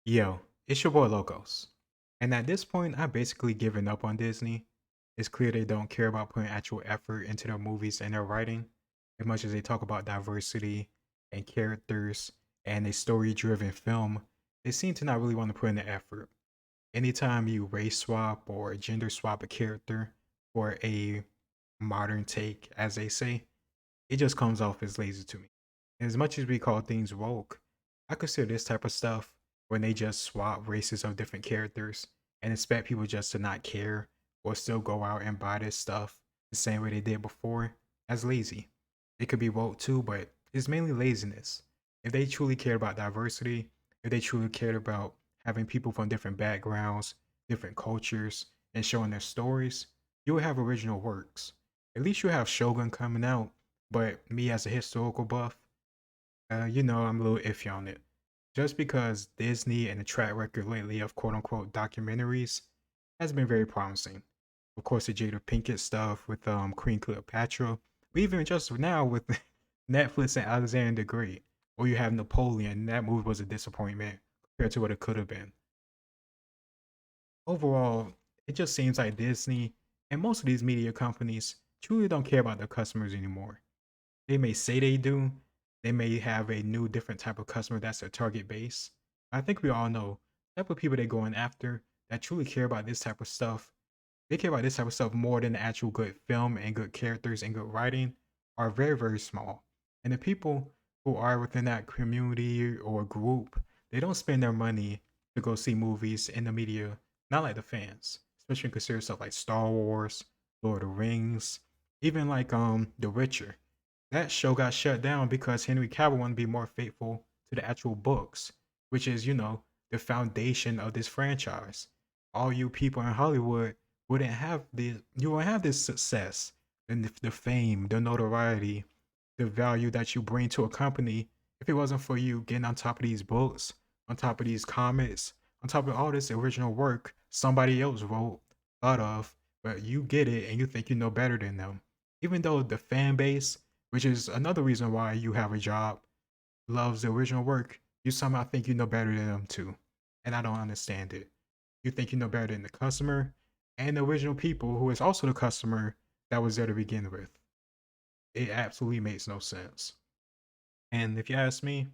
Yo, it's your boy Locos. And at this point, I've basically given up on Disney. It's clear they don't care about putting actual effort into their movies and their writing, as much as they talk about diversity and characters and a story driven film. They seem to not really want to put in the effort. Anytime you race swap or gender swap a character for a modern take, as they say, it just comes off as lazy to me. As much as we call things woke, I consider this type of stuff when they just swap races of different characters and expect people just to not care or still go out and buy this stuff the same way they did before as lazy. It could be woke too, but it's mainly laziness. If they truly cared about diversity, if they truly cared about having people from different backgrounds, different cultures, and showing their stories, you would have original works. At least you have Shogun coming out, but me as a historical buff, I'm a little iffy on it. Just because Disney and the track record lately of quote unquote documentaries has been very promising. Of course, the Jada Pinkett stuff with Queen Cleopatra, but even just now with Netflix and Alexander the Great, or you have Napoleon. That movie was a disappointment compared to what it could have been. Overall, it just seems like Disney and most of these media companies truly don't care about their customers anymore. They may say they do. They may have a new, different type of customer that's their target base. I think we all know the type of people they're going after that truly care about this type of stuff. They care about this type of stuff more than the actual good film and good characters and good writing are very, very small. And the people who are within that community or group, they don't spend their money to go see movies in the media, not like the fans, especially consider stuff like Star Wars, Lord of the Rings, even like The Witcher. That show got shut down because Henry Cavill wanted to be more faithful to the actual books, which is, the foundation of this franchise. All you people in Hollywood wouldn't have this, you won't have this success and the fame, the notoriety, the value that you bring to a company if it wasn't for you getting on top of these books, on top of these comics, on top of all this original work somebody else wrote, thought of, but you get it and you think you know better than them. Even though the fan base, which is another reason why you have a job, loves the original work, you somehow think you know better than them too. And I don't understand it. You think you know better than the customer and the original people who is also the customer that was there to begin with. It absolutely makes no sense. And if you ask me,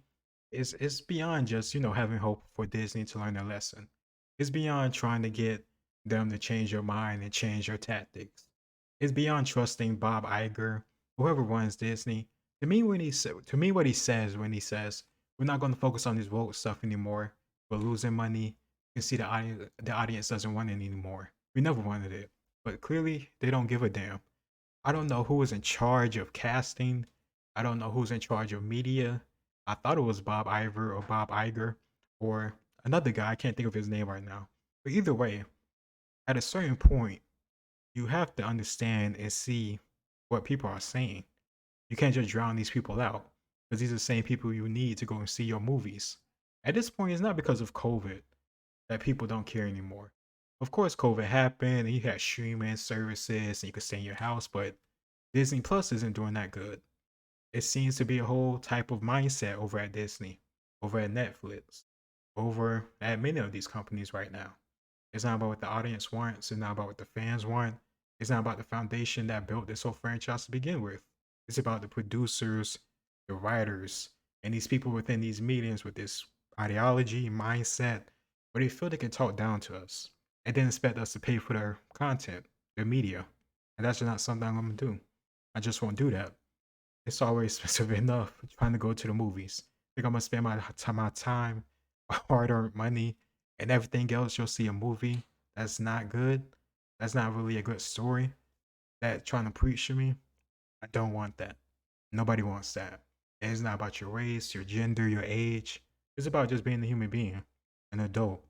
it's beyond just, having hope for Disney to learn their lesson. It's beyond trying to get them to change your mind and change your tactics. It's beyond trusting Bob Iger, whoever runs Disney. To me, what he says when he says we're not going to focus on this woke stuff anymore, we're losing money. You can see the audience doesn't want it anymore. We never wanted it, but clearly they don't give a damn. I don't know who was in charge of casting. I don't know who's in charge of media. I thought it was Bob Iver or Bob Iger or another guy. I can't think of his name right now. But either way, at a certain point, you have to understand and see what people are saying. You can't just drown these people out because these are the same people you need to go and see your movies. At this point, it's not because of COVID that people don't care anymore. Of course, COVID happened and you had streaming services and you could stay in your house, but Disney Plus isn't doing that good. It seems to be a whole type of mindset over at Disney, over at Netflix, over at many of these companies right now. It's not about what the audience wants. It's not about what the fans want. It's not about the foundation that built this whole franchise to begin with. It's about the producers, the writers, and these people within these meetings with this ideology, mindset, where they feel they can talk down to us and then expect us to pay for their content, their media. And that's just not something I'm gonna do. I just won't do that. It's always expensive enough trying to go to the movies. Think I'm gonna spend my time, hard-earned money, and everything else. You'll see a movie that's not good. That's not really a good story. That trying to preach to me. I don't want that. Nobody wants that. It's not about your race, your gender, your age. It's about just being a human being, an adult.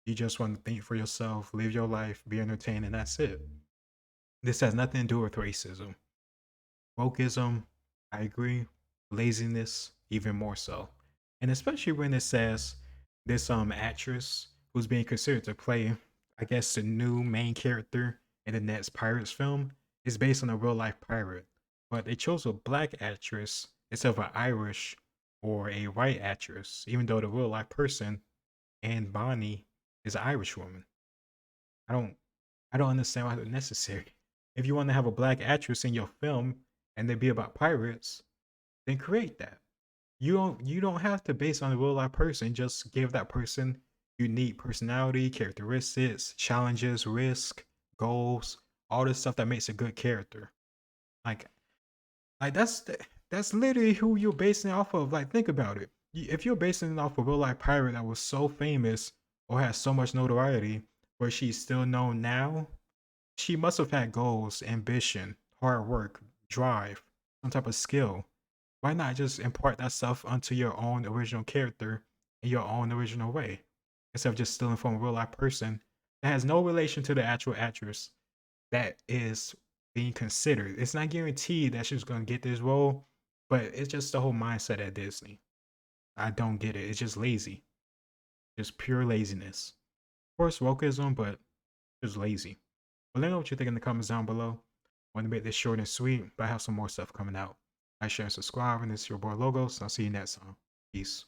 You just want to think for yourself, live your life, be entertained, and that's it. This has nothing to do with racism. Wokeism, I agree. Laziness, even more so. And especially when it says this actress who's being considered to play, I guess, the new main character in the next Pirates film is based on a real life pirate. But they chose a black actress instead of an Irish or a white actress, even though the real life person and Bonnie is an Irish woman. I don't I don't understand why it's necessary. If you want to have a black actress in your film and they be about pirates, then create that. You don't have to base on a real life person. Just give that person unique personality, characteristics, challenges, risk, goals, all this stuff that makes a good character. Like like that's literally who you're basing it off of. Like think about it. If you're basing it off a real life pirate that was so famous or has so much notoriety, where she's still known now, she must have had goals, ambition, hard work, drive, some type of skill. Why not just impart that stuff onto your own original character in your own original way, instead of just stealing from a real life person that has no relation to the actual actress that is being considered? It's not guaranteed that she's going to get this role, but it's just the whole mindset at Disney. I don't get it. It's just lazy, just pure laziness. Of course, wokeism, but just lazy. But let me know what you think in the comments down below. I want to make this short and sweet, but I have some more stuff coming out. Like, share, and subscribe, and this is your boy Logos, and I'll see you next time. Peace.